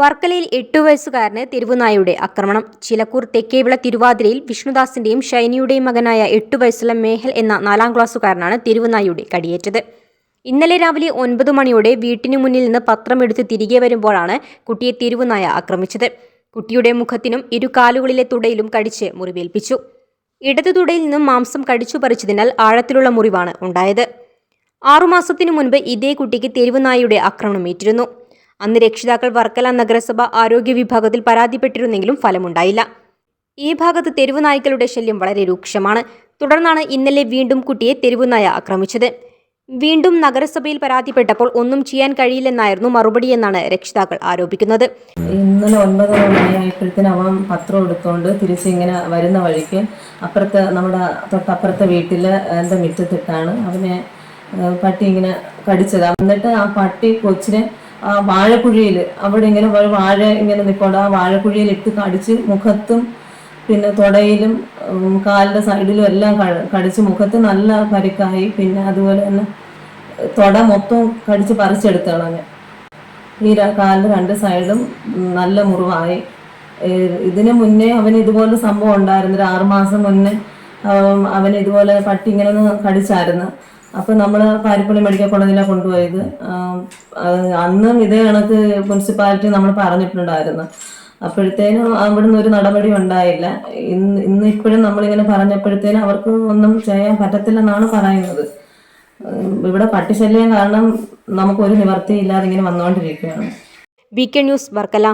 വർക്കലയിൽ 8 വയസ്സുകാരന് തെരുവുനായയുടെ ആക്രമണം. ചിലക്കൂർ തെക്കേവിള തിരുവാതിരയിൽ വിഷ്ണുദാസിന്റെയും ഷൈനിയുടെയും മകനായ 8 വയസ്സുള്ള മേഹൽ എന്ന 4ാം ക്ലാസ്സുകാരനാണ് തെരുവുനായയുടെ കടിയേറ്റത്. ഇന്നലെ രാവിലെ 9 മണിയോടെ വീട്ടിനു മുന്നിൽ നിന്ന് പത്രമെടുത്ത് തിരികെ വരുമ്പോഴാണ് കുട്ടിയെ തെരുവുനായ ആക്രമിച്ചത്. കുട്ടിയുടെ മുഖത്തിനും ഇരുകാലുകളിലെ തുടയിലും കടിച്ച് മുറിവേൽപ്പിച്ചു. ഇടതു തുടയിൽ നിന്നും മാംസം കടിച്ചു പറിച്ചതിനാൽ ആഴത്തിലുള്ള മുറിവാണ് ഉണ്ടായത്. 6 മാസത്തിനു മുൻപ് ഇതേ കുട്ടിക്ക് തെരുവുനായയുടെ ആക്രമണമേറ്റിരുന്നു. അന്ന് രക്ഷിതാക്കൾ വർക്കല നഗരസഭ ആരോഗ്യ വിഭാഗത്തിൽ പരാതിപ്പെട്ടിരുന്നെങ്കിലും ഫലമുണ്ടായില്ല. ഈ ഭാഗത്ത് തെരുവുനായ്ക്കളുടെ ശല്യം വളരെ രൂക്ഷമാണ്. തുടർന്നാണ് ഇന്നലെ വീണ്ടും കുട്ടിയെ തെരുവുനായ ആക്രമിച്ചത്. വീണ്ടും നഗരസഭയിൽ പരാതിപ്പെട്ടപ്പോൾ ഒന്നും ചെയ്യാൻ കഴിയില്ലെന്നായിരുന്നു മറുപടിയെന്നാണ് രക്ഷിതാക്കൾ ആരോപിക്കുന്നത്. ഇന്നലെ 9 മണിയായപ്പോഴത്തേന് അവൻ പത്രം എടുത്തുകൊണ്ട് തിരിച്ചിങ്ങനെ വരുന്ന വഴിക്ക് നമ്മുടെ തൊട്ടപ്പുറത്തെ വീട്ടിലെ എൻ്റെ മുറ്റത്തിട്ടാണ് അവനെ പട്ടി ഇങ്ങനെ കടിച്ചത്. എന്നിട്ട് ആ പട്ടി കൊച്ചിനെ ആ വാഴക്കുഴിയിൽ അവിടെ ഇങ്ങനെ വാഴ ഇങ്ങനെ നിൽക്കൊണ്ട് ആ വാഴക്കുഴിയിൽ ഇട്ട് കടിച്ച് മുഖത്തും പിന്നെ തുടയിലും കാലിൻ്റെ സൈഡിലും എല്ലാം കടിച്ച് മുഖത്ത് നല്ല പരിക്കായി. പിന്നെ അതുപോലെ തന്നെ തുട മൊത്തം കടിച്ച് പറിച്ചെടുത്താണ്. ഈ കാലിൻ്റെ 2 സൈഡും നല്ല മുറിവായി. ഇതിന് മുന്നേ അവന് ഇതുപോലെ സംഭവം ഉണ്ടായിരുന്നു. ഒരു 6 മാസം മുന്നേ അവന് ഇതുപോലെ പട്ടി ഇങ്ങനെ ഒന്ന് കടിച്ചായിരുന്നു. അപ്പോൾ നമ്മൾ പാരിപ്പള്ളി മെഡിക്കൽ കോളേജിലാണ് കൊണ്ടുപോയത്. അന്നും ഇതേ കണക്ക് മുനിസിപ്പാലിറ്റി നമ്മൾ പറഞ്ഞിട്ടുണ്ടായിരുന്നു. അപ്പോഴത്തേനും അവിടുന്ന് ഒരു നടപടി ഉണ്ടായില്ല. ഇപ്പോഴും നമ്മളിങ്ങനെ പറഞ്ഞപ്പോഴത്തേനും അവർക്ക് ഒന്നും ചെയ്യാൻ പറ്റത്തില്ലെന്നാണ് പറയുന്നത്. ഇവിടെ പട്ടിശല്യം കാരണം നമുക്കൊരു നിവർത്തിയില്ലാതെ ഇങ്ങനെ വന്നുകൊണ്ടിരിക്കുകയാണ്. Weekend news Varkala.